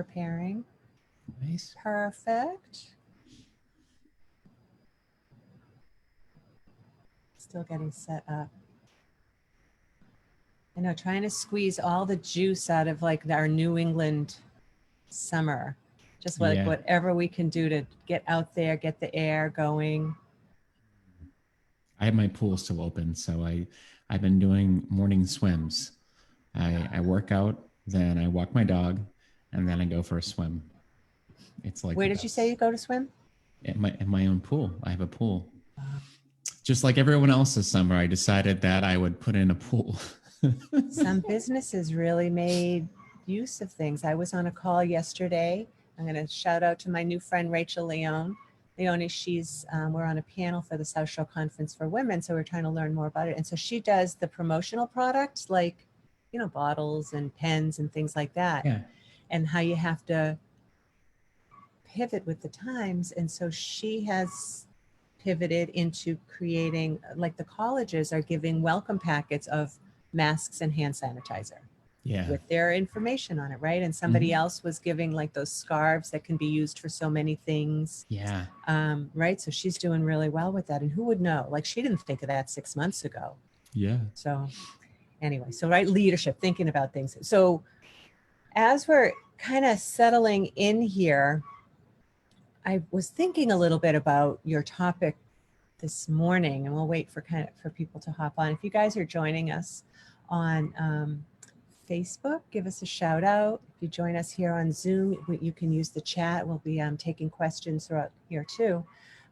preparing. Nice. Perfect. Still getting set up. I know, trying to squeeze all the juice out of like our New England summer. Just like whatever we can do to get out there, get the air going. I have my pool still open, so I've been doing morning swims. I work out, then I walk my dog, and then I go for a swim. It's like, where did you say you go to swim? At my own pool. I have a pool. Just like everyone else this summer, I decided that I would put in a pool. Some businesses really made use of things. I was on a call yesterday. I'm going to shout out to my new friend, Rachel Leone. Leone, we're on a panel for the South Shore Conference for Women, so we're trying to learn more about it. And so she does the promotional products like, bottles and pens and things like that. Yeah. And how you have to pivot with the times. And so she has pivoted into creating, like the colleges are giving welcome packets of masks and hand sanitizer. Yeah. With their information on it, right? And somebody else was giving like those scarves that can be used for so many things. Yeah. Right. So she's doing really well with that. And who would know? Like she didn't think of that 6 months ago. Yeah. So anyway, so right, leadership, thinking about things. So as we're kind of settling in here, I was thinking a little bit about your topic this morning, and we'll wait for people to hop on. If you guys are joining us on Facebook, give us a shout out. If you join us here on Zoom, you can use the chat. We'll be taking questions throughout here too.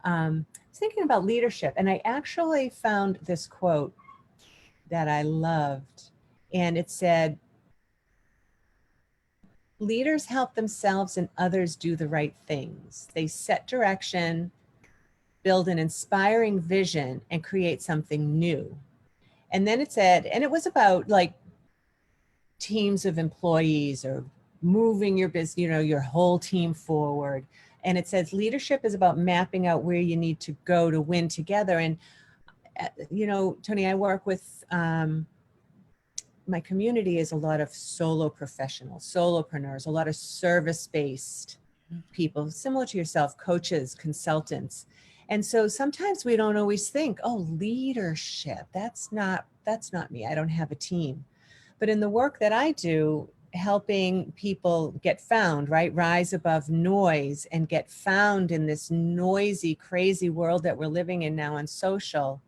I was thinking about leadership, and I actually found this quote that I loved, and it said, "Leaders help themselves and others do the right things. They set direction, build an inspiring vision, and create something new." And then it said, and it was about like teams of employees or moving your business, your whole team forward. And it says leadership is about mapping out where you need to go to win together. And, Tony, I work with, my community is a lot of solo professionals, solopreneurs, a lot of service-based people, similar to yourself, coaches, consultants. And so sometimes we don't always think, oh, leadership, that's not me. I don't have a team. But in the work that I do, helping people get found, right? Rise above noise and get found in this noisy, crazy world that we're living in now on social.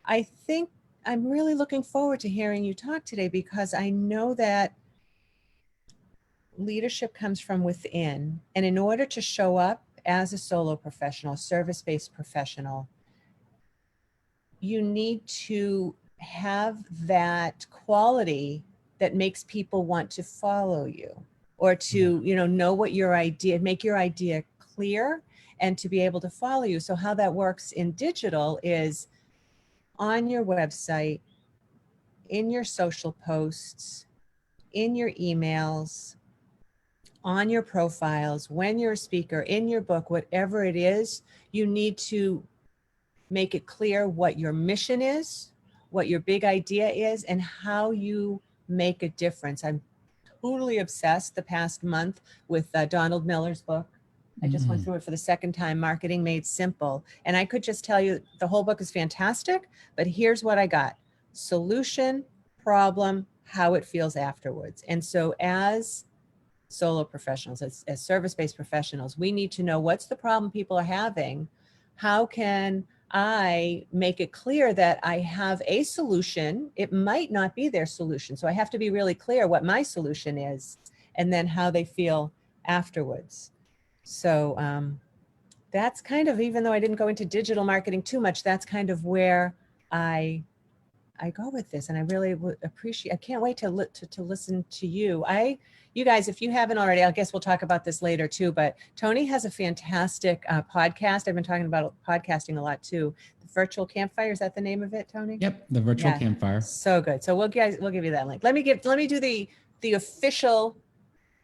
I think I'm really looking forward to hearing you talk today, because I know that leadership comes from within. And in order to show up as a solo professional, service-based professional, you need to have that quality that makes people want to follow you, or to, know what your idea, make your idea clear and to be able to follow you. So how that works in digital is on your website, in your social posts, in your emails, on your profiles, when you're a speaker, in your book, whatever it is, you need to make it clear what your mission is, what your big idea is, and how you make a difference. I'm totally obsessed the past month with Donald Miller's book. I just went through it for the second time, Marketing Made Simple. And I could just tell you the whole book is fantastic, but here's what I got: solution, problem, how it feels afterwards. And so as solo professionals, as service-based professionals, we need to know what's the problem people are having. How can I make it clear that I have a solution? It might not be their solution. So I have to be really clear what my solution is, and then how they feel afterwards. So that's kind of, even though I didn't go into digital marketing too much, that's kind of where I go with this. And I really would appreciate, I can't wait to listen to you. You guys, if you haven't already, I guess we'll talk about this later too, but Tony has a fantastic podcast. I've been talking about podcasting a lot too. The Virtual Campfire, is that the name of it, Tony? Yep, the Virtual Campfire. So good. So we'll give you that link. Let me do the official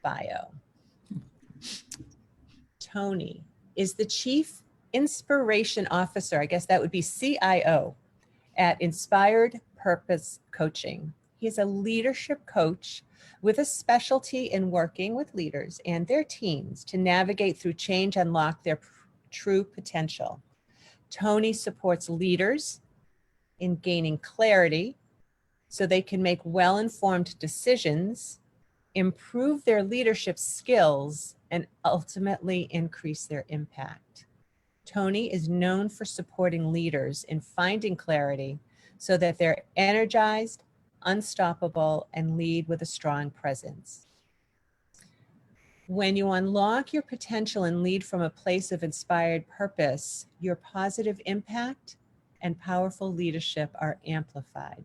bio. Tony is the Chief Inspiration Officer, I guess that would be CIO, at Inspired Purpose Coaching. He is a leadership coach with a specialty in working with leaders and their teams to navigate through change and unlock their true potential. Tony supports leaders in gaining clarity so they can make well-informed decisions, improve their leadership skills, and ultimately increase their impact. Tony is known for supporting leaders in finding clarity so that they're energized, unstoppable, and lead with a strong presence. When you unlock your potential and lead from a place of inspired purpose, your positive impact and powerful leadership are amplified.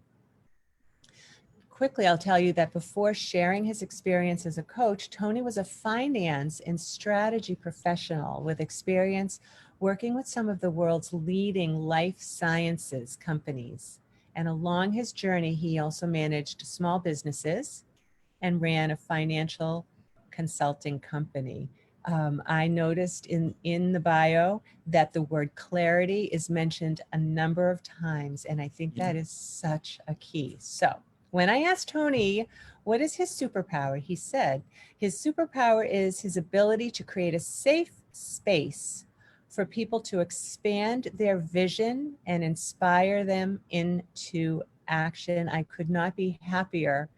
Quickly, I'll tell you that before sharing his experience as a coach, Tony was a finance and strategy professional with experience working with some of the world's leading life sciences companies. And along his journey, he also managed small businesses and ran a financial consulting company. I noticed in the bio that the word clarity is mentioned a number of times, and I think that is such a key. So when I asked Tony, what is his superpower? He said, his superpower is his ability to create a safe space for people to expand their vision and inspire them into action. I could not be happier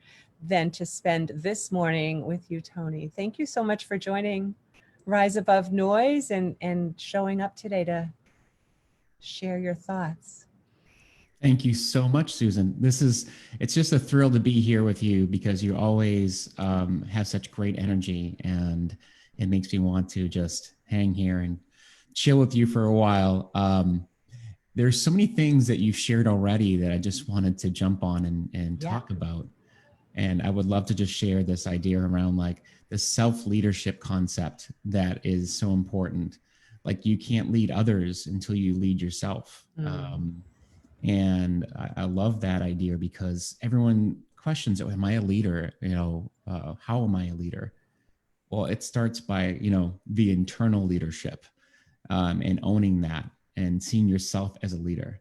than to spend this morning with you, Tony. Thank you so much for joining Rise Above Noise and showing up today to share your thoughts. Thank you so much, Susan. It's just a thrill to be here with you because you always have such great energy, and it makes me want to just hang here and chill with you for a while. There's so many things that you've shared already that I just wanted to jump on and talk about. And I would love to just share this idea around like the self-leadership concept that is so important. Like you can't lead others until you lead yourself. And I love that idea because everyone questions, oh, am I a leader? How am I a leader? Well, it starts by, the internal leadership and owning that and seeing yourself as a leader.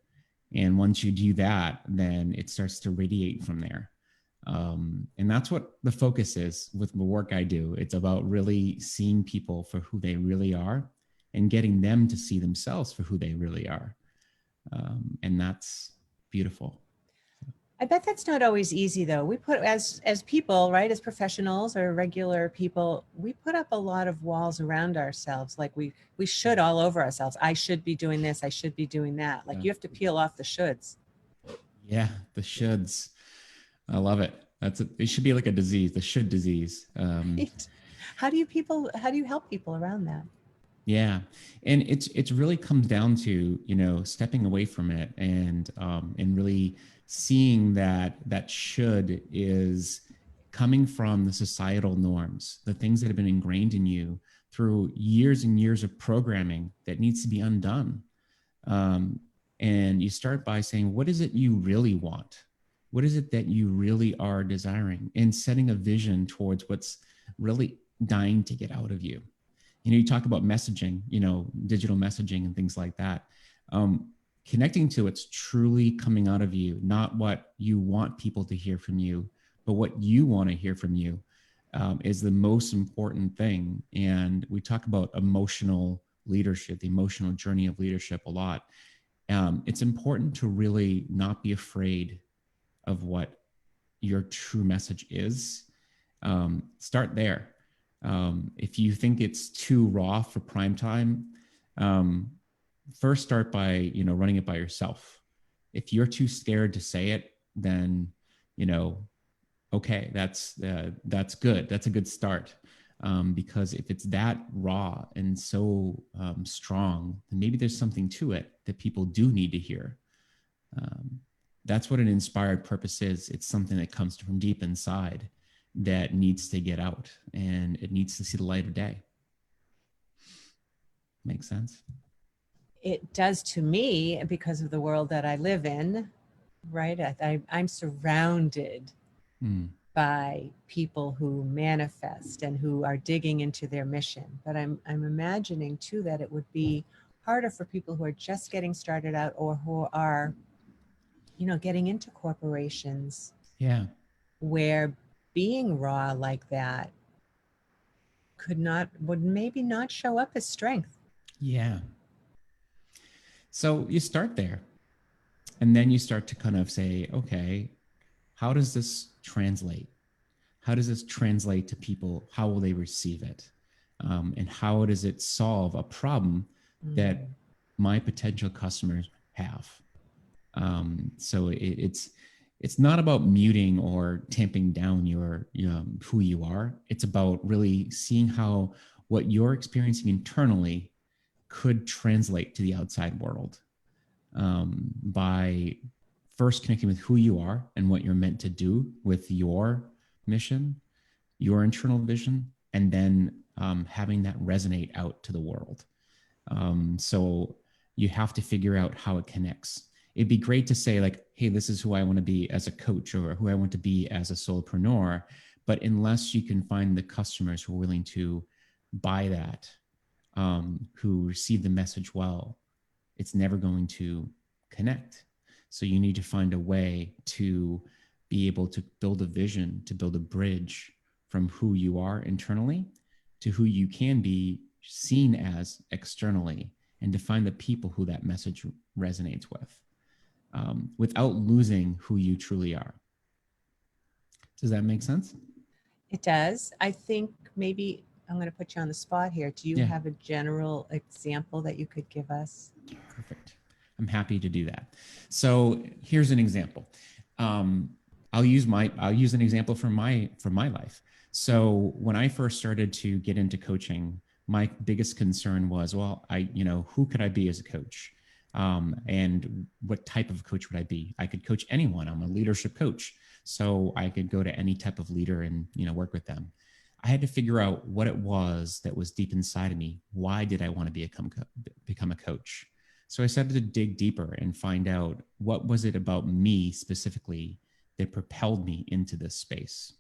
And once you do that, then it starts to radiate from there. And that's what the focus is with the work I do. It's about really seeing people for who they really are and getting them to see themselves for who they really are. And that's beautiful. I bet that's not always easy though. We put as people, right, as professionals or regular people, we put up a lot of walls around ourselves. Like we should all over ourselves. I should be doing this. I should be doing that. Like you have to peel off the shoulds. Yeah, the shoulds. I love it. It should be like a disease, the should disease. Right. How do you help people around that? Yeah. And it's really comes down to, stepping away from it and really seeing that should is coming from the societal norms, the things that have been ingrained in you through years and years of programming that needs to be undone. And you start by saying, what is it you really want? What is it that you really are desiring? And setting a vision towards what's really dying to get out of you. You talk about messaging, digital messaging and things like that. Connecting to what's truly coming out of you, not what you want people to hear from you, but what you want to hear from you is the most important thing. And we talk about emotional leadership, the emotional journey of leadership a lot. It's important to really not be afraid of what your true message is. Start there. If you think it's too raw for prime time, first start by, running it by yourself. If you're too scared to say it, then, okay, that's good. That's a good start. Because if it's that raw and so strong, then maybe there's something to it that people do need to hear. That's what an inspired purpose is. It's something that comes from deep inside that needs to get out and it needs to see the light of day. Makes sense? It does to me because of the world that I live in, right? I'm surrounded by people who manifest and who are digging into their mission. But I'm imagining too that it would be harder for people who are just getting started out or who are, getting into corporations. Yeah. Where being raw like that would maybe not show up as strength. Yeah. So you start there, and then you start to kind of say, okay, how does this translate? How does this translate to people? How will they receive it? And how does it solve a problem that my potential customers have? So it's not about muting or tamping down your who you are. It's about really seeing how what you're experiencing internally could translate to the outside world, by first connecting with who you are and what you're meant to do with your mission, your internal vision, and then having that resonate out to the world. So you have to figure out how it connects. It'd be great to say like, hey, this is who I want to be as a coach or who I want to be as a solopreneur. But unless you can find the customers who are willing to buy that, who receive the message well, it's never going to connect. So you need to find a way to be able to build a vision, to build a bridge from who you are internally to who you can be seen as externally, and to find the people who that message resonates with, without losing who you truly are. Does that make sense? It does. I think maybe I'm going to put you on the spot here. Do you have a general example that you could give us? Perfect. I'm happy to do that. So here's an example. I'll use an example from my life. So when I first started to get into coaching, my biggest concern was, well, who could I be as a coach? And what type of coach would I be? I could coach anyone. I'm a leadership coach. So I could go to any type of leader and, work with them. I had to figure out what it was that was deep inside of me. Why did I want to become a coach? So I started to dig deeper and find out what was it about me specifically that propelled me into this space.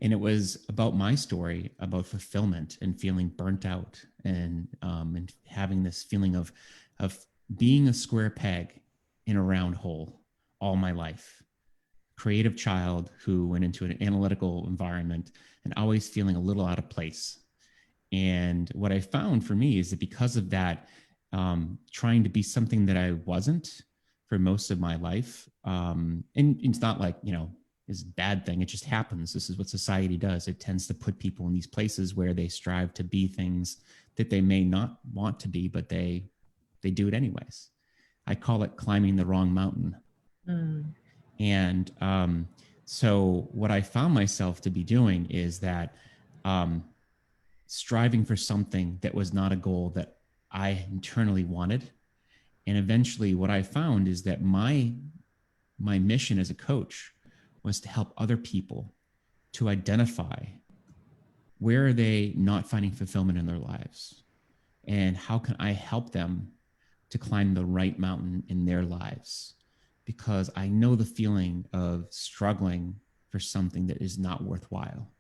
And it was about my story, about fulfillment and feeling burnt out, and having this feeling of being a square peg in a round hole all my life. Creative child who went into an analytical environment and always feeling a little out of place. And what I found for me is that because of that, trying to be something that I wasn't for most of my life, and it's not like, is a bad thing. It just happens. This is what society does. It tends to put people in these places where they strive to be things that they may not want to be, but they do it anyways. I call it climbing the wrong mountain. And so what I found myself to be doing is that striving for something that was not a goal that I internally wanted. And eventually what I found is that my mission as a coach was to help other people to identify where are they not finding fulfillment in their lives, and how can I help them to climb the right mountain in their lives, because I know the feeling of struggling for something that is not worthwhile,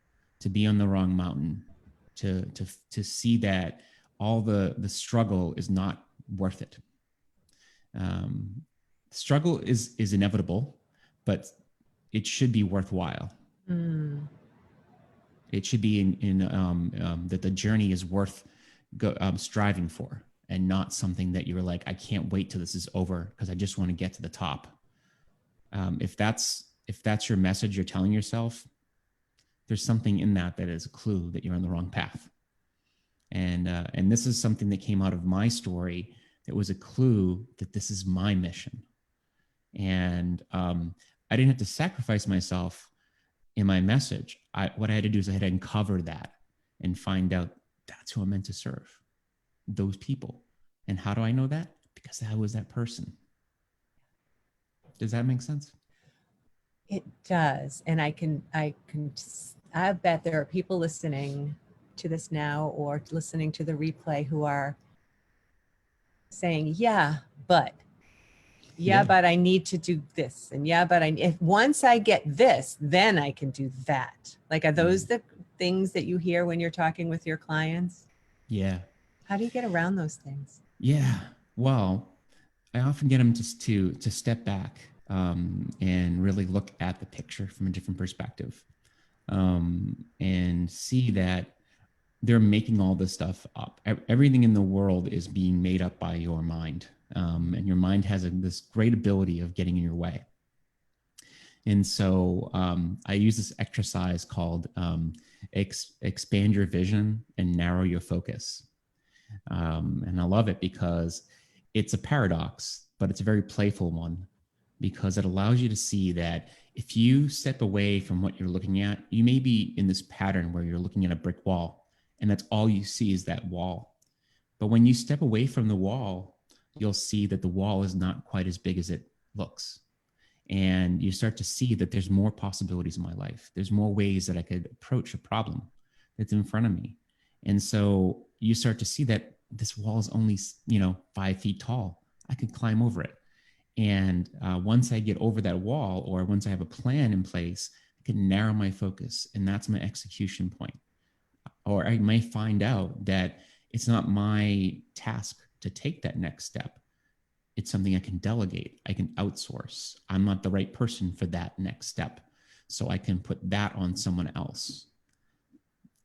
to be on the wrong mountain, to see that all the struggle is not worth it. Struggle is inevitable, but it should be worthwhile. It should be in that the journey is worth striving for, and not something that you're like, I can't wait till this is over because I just want to get to the top. If that's your message you're telling yourself, there's something in that is a clue that you're on the wrong path. And this is something that came out of my story that was a clue that this is my mission. And I didn't have to sacrifice myself in my message. What I had to do is I had to uncover that and find out that's who I'm meant to serve, those people. And how do I know that? Because I was that person. Does that make sense? It does. And I bet there are people listening to this now or listening to the replay who are saying, but I need to do this. And but if once I get this, then I can do that. Like, are those the things that you hear when you're talking with your clients? Yeah. How do you get around those things? Yeah. Well, I often get them just to step back and really look at the picture from a different perspective, and see that they're making all this stuff up. Everything in the world is being made up by your mind. And your mind has this great ability of getting in your way. And so I use this exercise called expand your vision and narrow your focus. And I love it because it's a paradox, but it's a very playful one, because it allows you to see that if you step away from what you're looking at, you may be in this pattern where you're looking at a brick wall and that's all you see is that wall. But when you step away from the wall, you'll see that the wall is not quite as big as it looks. And you start to see that there's more possibilities in my life. There's more ways that I could approach a problem that's in front of me. And so you start to see that this wall is only, 5 feet tall. I could climb over it. And once I get over that wall, or once I have a plan in place, I can narrow my focus, and that's my execution point. Or I may find out that it's not my task to take that next step. It's something I can delegate. I can outsource. I'm not the right person for that next step. So I can put that on someone else.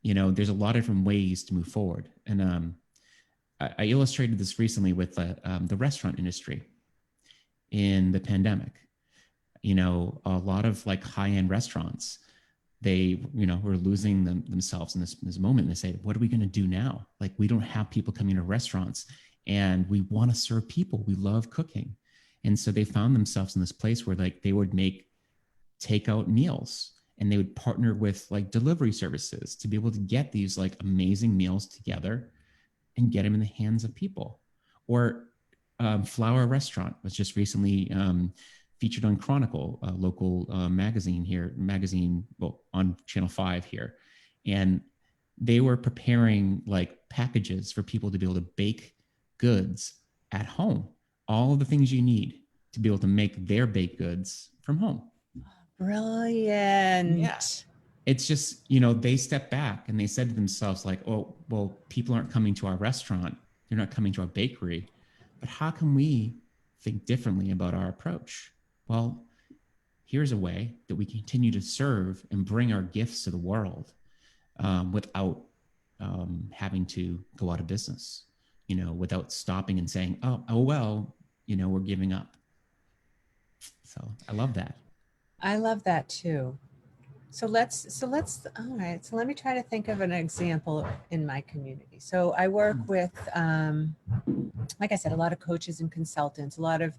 There's a lot of different ways to move forward. And I illustrated this recently with the restaurant industry in the pandemic. A lot of like high-end restaurants, they, were losing themselves in this moment. And they say, what are we going to do now? Like, we don't have people coming to restaurants, and we want to serve people. We love cooking. And so they found themselves in this place where like they would make takeout meals, and they would partner with like delivery services to be able to get these like amazing meals together and get them in the hands of people. Or Flower Restaurant was just recently featured on Chronicle, a local magazine on Channel 5 here. And they were preparing like packages for people to be able to bake goods at home, all of the things you need to be able to make their baked goods from home. Brilliant. Yeah. It's just, they stepped back and they said to themselves like, oh, well, people aren't coming to our restaurant. They're not coming to our bakery. But how can we think differently about our approach? Well, here's a way that we continue to serve and bring our gifts to the world without having to go out of business, without stopping and saying, well, we're giving up. So I love that. I love that too. So let's, all right. So let me try to think of an example in my community. So I work with, like I said, a lot of coaches and consultants, a lot of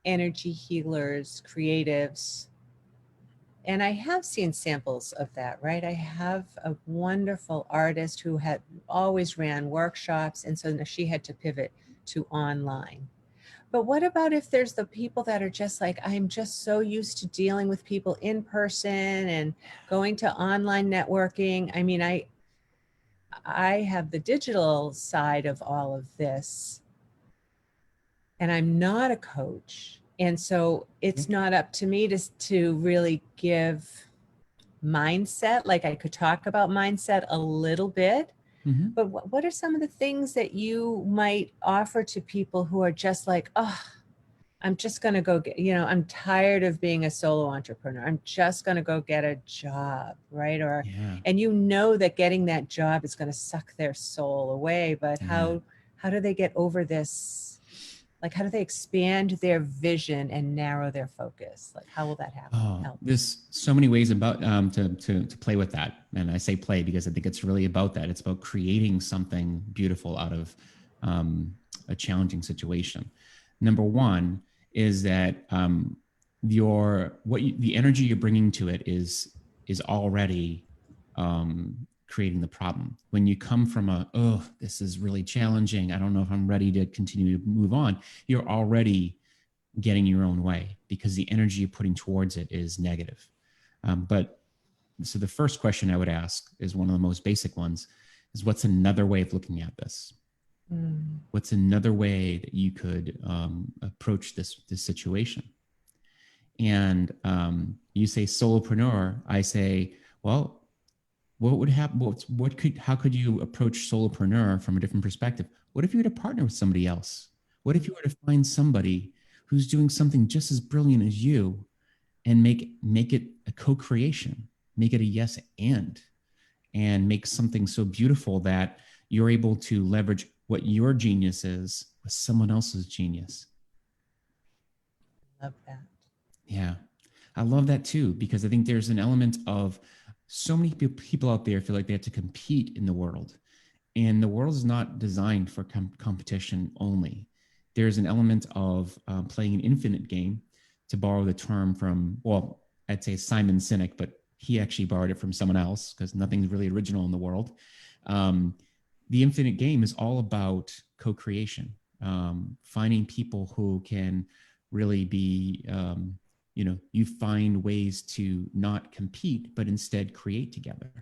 energy healers, creatives. And I have seen samples of that, right? I have a wonderful artist who had always ran workshops. And so she had to pivot to online. But what about if there's the people that are just like, I'm just so used to dealing with people in person and going to online networking. I mean, I have the digital side of all of this, and I'm not a coach. And so it's not up to me to really give mindset. Like, I could talk about mindset a little bit. Mm-hmm. But what are some of the things that you might offer to people who are just like, oh, I'm just going to go get, I'm tired of being a solo entrepreneur. I'm just going to go get a job, right? Or, and that getting that job is going to suck their soul away. But how do they get over this? Like, how do they expand their vision and narrow their focus? Like, how will that happen? There's so many ways about to play with that. And I say play because I think it's really about that. It's about creating something beautiful out of a challenging situation. Number one is that the energy you're bringing to it is already creating the problem. When you come from this is really challenging, I don't know if I'm ready to continue to move on, you're already getting your own way because the energy you're putting towards it is negative. So the first question I would ask is one of the most basic ones is, what's another way of looking at this? What's another way that you could approach this situation? And you say solopreneur, I say, well, what would happen? How could you approach solopreneur from a different perspective? What if you were to partner with somebody else? What if you were to find somebody who's doing something just as brilliant as you, and make it a co-creation, make it a yes and make something so beautiful that you're able to leverage what your genius is with someone else's genius. Love that. Yeah, I love that too, because I think there's an element of so many people out there feel like they have to compete in the world. And the world is not designed for competition only. There's an element of playing an infinite game, to borrow the term from, well, I'd say Simon Sinek, but he actually borrowed it from someone else because nothing's really original in the world. The infinite game is all about co-creation, finding people who can really be, you find ways to not compete, but instead create together.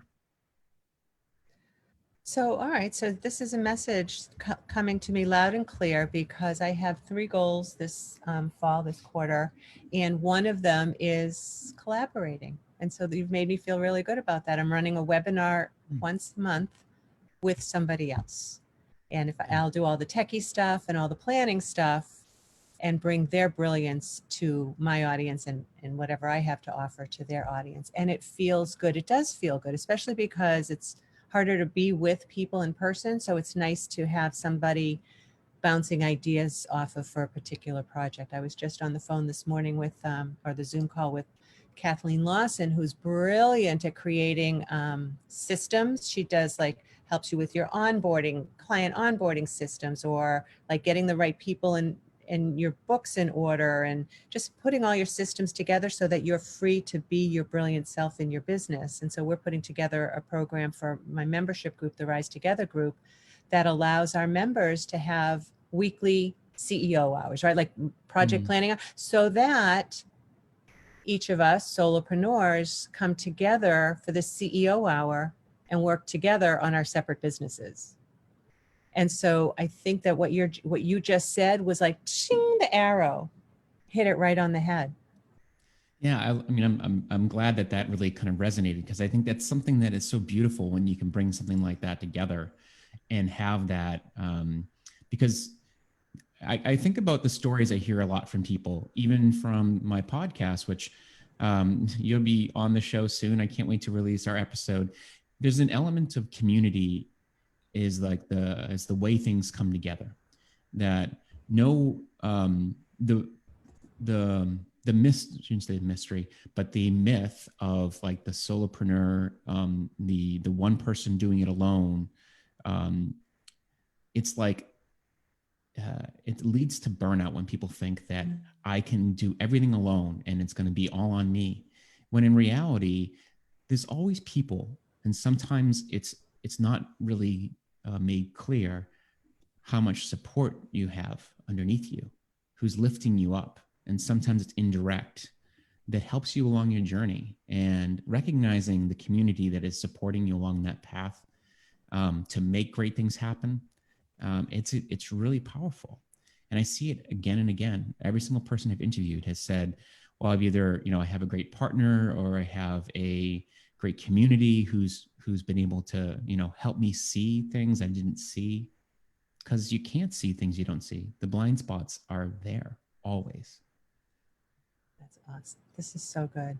So, all right. So this is a message coming to me loud and clear, because I have 3 goals this fall, this quarter, and one of them is collaborating. And so you've made me feel really good about that. I'm running a webinar once a month with somebody else. And if I'll do all the techie stuff and all the planning stuff and bring their brilliance to my audience and whatever I have to offer to their audience. And it feels good. It does feel good, especially because it's harder to be with people in person. So it's nice to have somebody bouncing ideas off of for a particular project. I was just on the phone this morning with, or the Zoom call with Kathleen Lawson, who's brilliant at creating systems. She does helps you with your onboarding, client onboarding systems, or like getting the right people in your books in order, and just putting all your systems together so that you're free to be your brilliant self in your business. And so we're putting together a program for my membership group, the Rise Together group, that allows our members to have weekly CEO hours, right? Like project planning, so that each of us solopreneurs come together for the CEO hour and work together on our separate businesses. And so I think that what you just said was like, ching, the arrow hit it right on the head. Yeah, I mean, I'm glad that really kind of resonated, because I think that's something that is so beautiful when you can bring something like that together and have that. Because I think about the stories I hear a lot from people, even from my podcast, which you'll be on the show soon. I can't wait to release our episode. There's an element of community is the way things come together. That no shouldn't say mystery, but the myth of like the solopreneur, the one person doing it alone, it's like it leads to burnout when people think that I can do everything alone and it's going to be all on me, when in reality there's always people, and sometimes it's not really made clear how much support you have underneath you, who's lifting you up. And sometimes it's indirect, that helps you along your journey, and recognizing the community that is supporting you along that path to make great things happen. It's really powerful. And I see it again and again. Every single person I've interviewed has said, well, I've either, I have a great partner, or I have a great community who's been able to, help me see things I didn't see. Because you can't see things you don't see. The blind spots are there always. That's awesome. This is so good.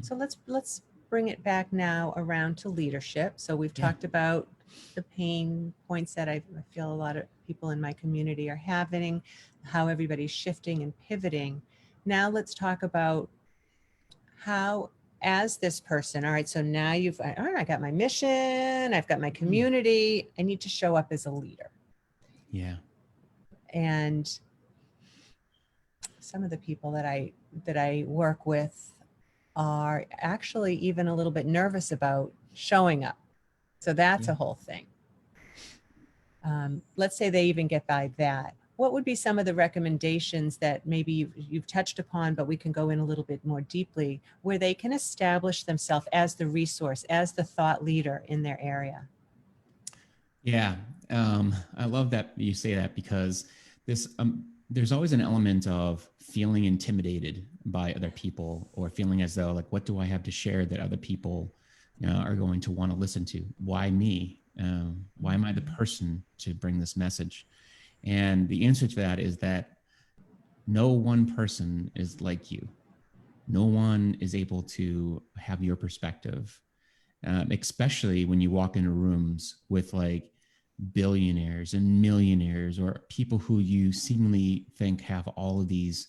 So let's bring it back now around to leadership. So we've talked about the pain points that I feel a lot of people in my community are having, how everybody's shifting and pivoting. Now let's talk about how, as this person, all right, so now all right, I got my mission, I've got my community, I need to show up as a leader. Yeah. And some of the people that I work with are actually even a little bit nervous about showing up. So that's a whole thing. Let's say they even get by that. What would be some of the recommendations that maybe you've touched upon, but we can go in a little bit more deeply, where they can establish themselves as the resource, as the thought leader in their area? Yeah. I love that you say that, because there's always an element of feeling intimidated by other people, or feeling as though like, what do I have to share that other people are going to want to listen to? Why me? Why am I the person to bring this message? And the answer to that is that No one person is like you. No one is able to have your perspective, especially when you walk into rooms with like billionaires and millionaires or people who you seemingly think have all of these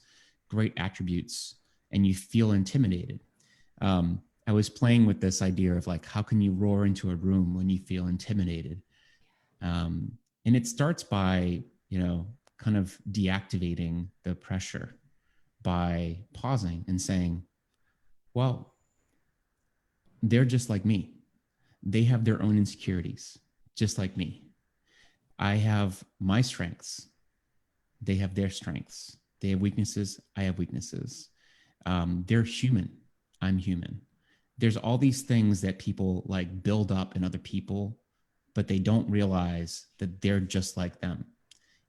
great attributes, and you feel intimidated. I was playing with this idea of like, how can you roar into a room when you feel intimidated? Um, and it starts by, kind of deactivating the pressure by pausing and saying, well, they're just like me. They have their own insecurities, just like me. I have my strengths. They have their strengths. They have weaknesses. I have weaknesses. They're human. I'm human. There's all these things that people like build up in other people, but they don't realize that they're just like them.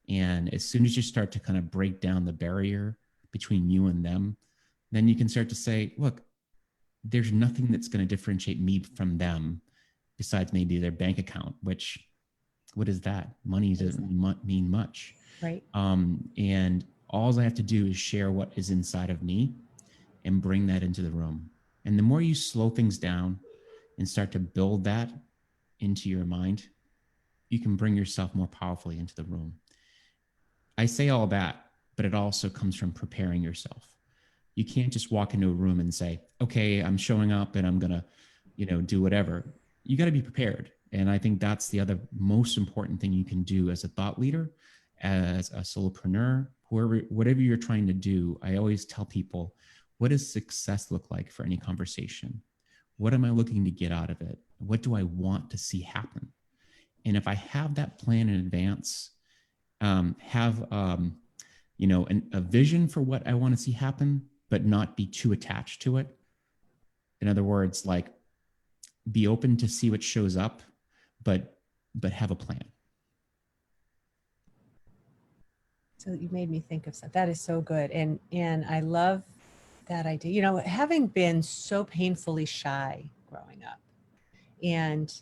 And as soon as you start to kind of break down the barrier between you and them, then you can start to say, look, there's nothing that's going to differentiate me from them besides maybe their bank account, which, what is that? Money doesn't mean much. Right. And all I have to do is share what is inside of me and bring that into the room. And the more you slow things down and start to build that into your mind, you can bring yourself more powerfully into the room. I say all that, but it also comes from preparing yourself. You can't just walk into a room and say, okay, I'm showing up and I'm going to, do whatever. You got to be prepared. And I think that's the other most important thing you can do as a thought leader, as a solopreneur, whatever you're trying to do. I always tell people, what does success look like for any conversation? What am I looking to get out of it? What do I want to see happen? And if I have that plan in advance, have a vision for what I want to see happen, but not be too attached to it. In other words, like be open to see what shows up, but have a plan. So you made me think of something. That is so good. And I love that idea. Having been so painfully shy growing up and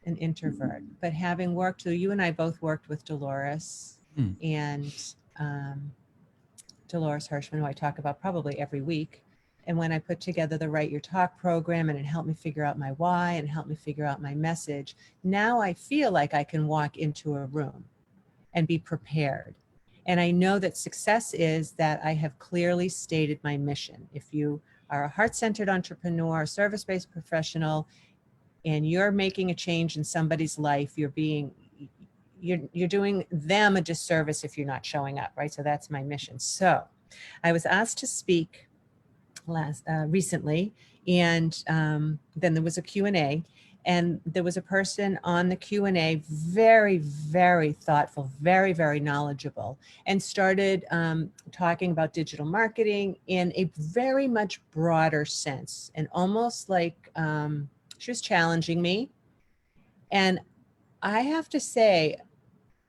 an introvert, but having worked, so you and I both worked with Dolores and Dolores Hirschman, who I talk about probably every week. And when I put together the Write Your Talk program, and it helped me figure out my why and helped me figure out my message, now I feel like I can walk into a room and be prepared. And I know that success is that I have clearly stated my mission. If you are a heart-centered entrepreneur, a service-based professional, and you're making a change in somebody's life, you're doing them a disservice if you're not showing up, right? So that's my mission. So I was asked to speak recently, and then there was a Q&A, and there was a person on the Q&A, very, very thoughtful, very, very knowledgeable, and started talking about digital marketing in a very much broader sense, and almost like she was challenging me. And I have to say,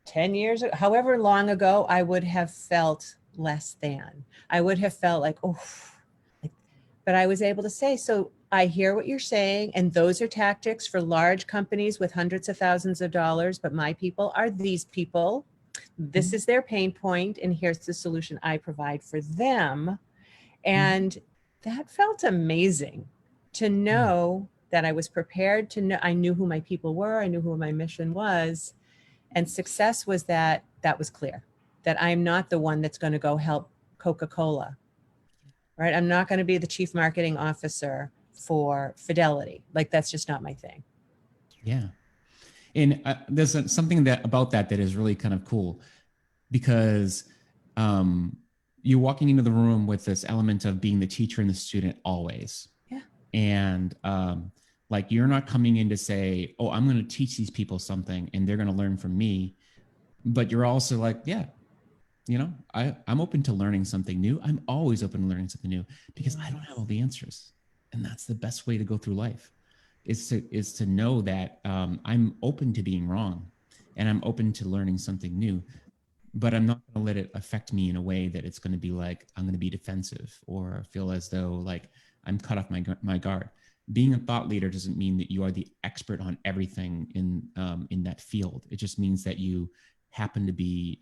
10 years, however long ago, I would have felt less than. I would have felt like, oh, but I was able to say, so I hear what you're saying, and those are tactics for large companies with hundreds of thousands of dollars, but my people are these people. This is their pain point, and here's the solution I provide for them. And that felt amazing to know that I was prepared to know. I knew who my people were. I knew who my mission was. And success was that was clear, that I'm not the one that's going to go help Coca-Cola, right? I'm not going to be the chief marketing officer for Fidelity. Like, that's just not my thing. Yeah. And there's something about that is really kind of cool, because you're walking into the room with this element of being the teacher and the student always. Yeah. And like, you're not coming in to say, oh, I'm going to teach these people something and they're going to learn from me. But you're also like, yeah, I'm open to learning something new. I'm always open to learning something new, because I don't have all the answers. And that's the best way to go through life, is to know that I'm open to being wrong, and I'm open to learning something new, but I'm not going to let it affect me in a way that it's going to be like, I'm going to be defensive or feel as though like I'm cut off my guard. Being a thought leader doesn't mean that you are the expert on everything in that field. It just means that you happen to be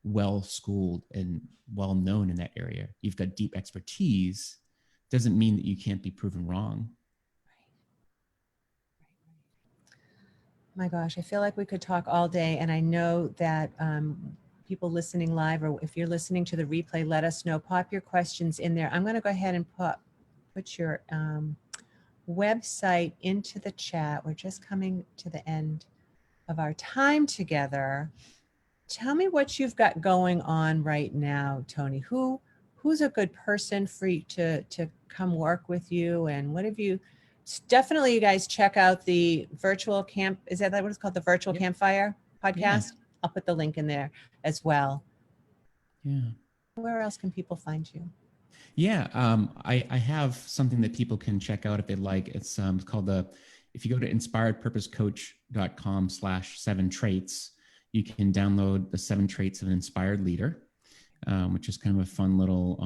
well schooled and well known in that area. You've got deep expertise. Doesn't mean that you can't be proven wrong. My gosh, I feel like we could talk all day, and I know that people listening live, or if you're listening to the replay, let us know. Pop your questions in there. I'm going to go ahead and put your website into the chat. We're just coming to the end of our time together. Tell me what you've got going on right now, Tony. Who's a good person for you to come work with you, and what have you? Definitely, you guys check out the virtual camp. Is that what it's called? The virtual campfire podcast. Yeah. I'll put the link in there as well. Yeah. Where else can people find you? Yeah, I have something that people can check out if they'd like. It's called if you go to inspiredpurposecoach.com/7traits, you can download the 7 traits of an inspired leader, which is kind of a fun little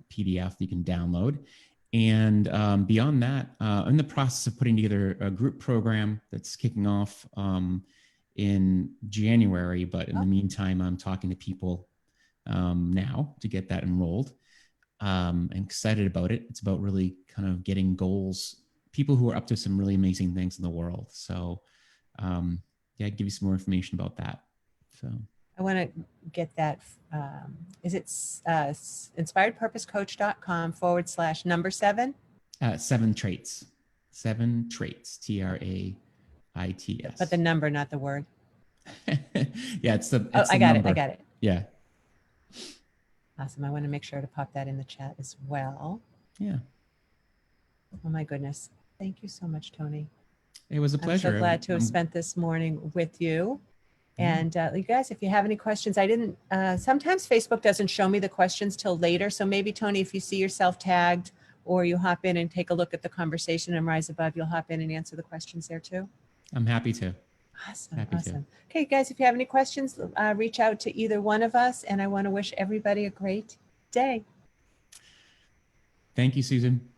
PDF that you can download. And beyond that, I'm in the process of putting together a group program that's kicking off in January. But in the meantime, I'm talking to people now to get that enrolled. I'm excited about it. It's about really kind of getting goals, people who are up to some really amazing things in the world. So yeah, I'll give you some more information about that. So I want to get that. Is it inspiredpurposecoach.com/7? 7 traits. 7 traits. TRAITS. But the number, not the word. Yeah, it's the. It's I got number. It. I got it. Yeah. Awesome. I want to make sure to pop that in the chat as well. Yeah. Oh my goodness. Thank you so much, Tony. It was a pleasure. I'm so glad to have spent this morning with you. And you guys, if you have any questions, I didn't, sometimes Facebook doesn't show me the questions till later. So maybe, Tony, if you see yourself tagged or you hop in and take a look at the conversation and Rise Above, you'll hop in and answer the questions there too. I'm happy to. Awesome. Awesome. Okay, guys, if you have any questions, reach out to either one of us. And I want to wish everybody a great day. Thank you, Susan.